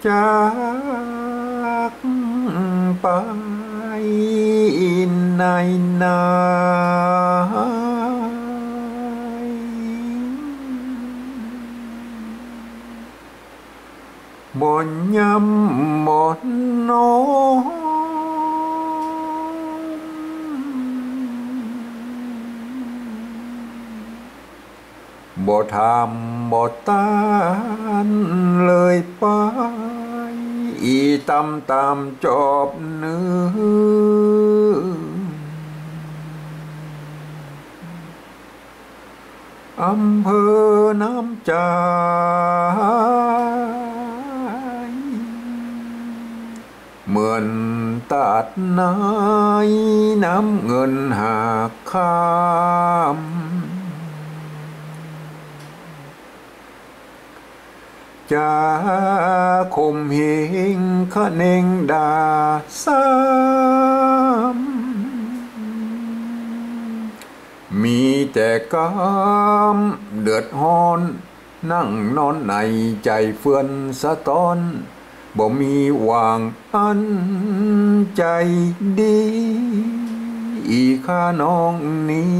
จากไปในนาบ่ย้ำบ่น้อมบ่ทำบ่ต้านเลยไปอีตามจอบเนื้ออำเภอน้ำใจเหมือนตัดนายน้ำเงินหากข้ามจะข่มเหงคะเนงด่าซ้ำมีแต่กามเดือดร้อนนั่งนอนในใจเฟื่อนสะท้อนบ่มีวางอันใจดีอีข้าน้องนี้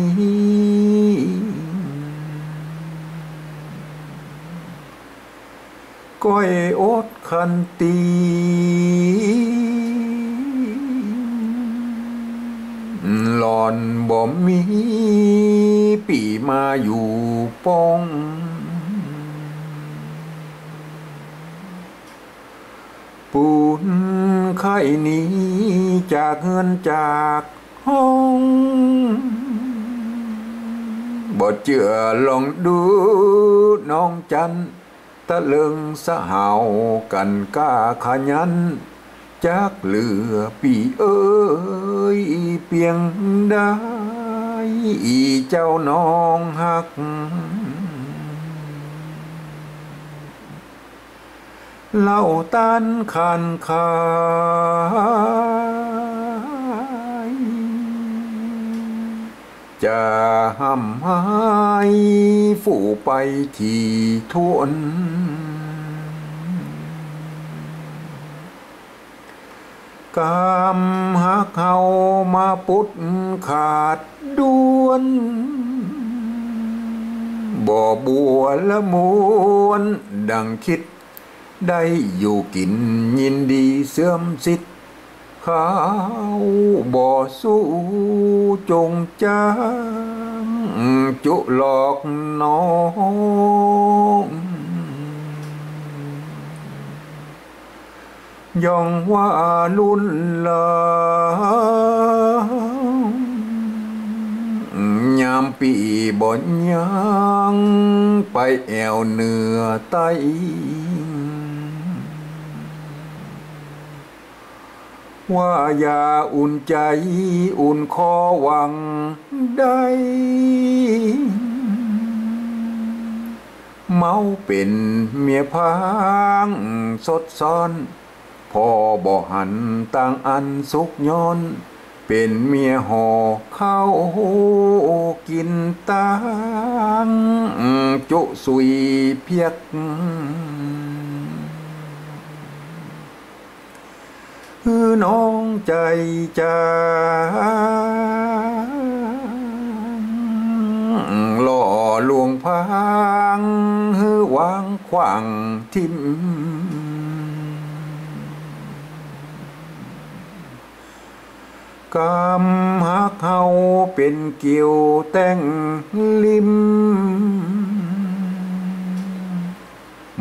ก้อยอดคันตีหลอนบ่มีปีมาอยู่ป้องปูนไข่นี้จากเงินจากห้องบ่เจือลองดูน้องจันตะลึงสะหาวกันก้าขยันจากเหลือปีเอ้ยเปียงได้อีเจ้าน้องหักเล่าตันคันคายจะห้ำหายฝูไปที่ทวนกามหักเฮามาปุดขาดด้วนบ่บัวละมวนดังคิดได้อยู่กินยินดีเสื่อมสิทธิ์ข้าวบ่สู้จงจางจุหลอกน้องย่องว่าลุ่นลายามปีบ่ยังไปแอวเหนือใต้ว่าอย่าอุ่นใจอุ่นคอหวังได้เมาเป็นเมียพางสดซ้อนพอบ่หันต่างอันสุกย้อนเป็นเมียห่อข้าวกินตังจุสุยเพียกน้องใจจางหล่อลวงพังวางขวางทิมกำหักเฮาเป็นเกี่ยวแต่งลิม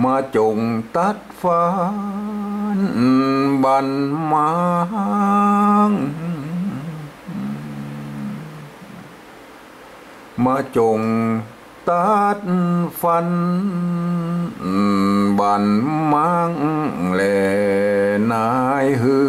มาจงตัดฟ้านบันมางมาจงตัดฟันบันมังแลนายหื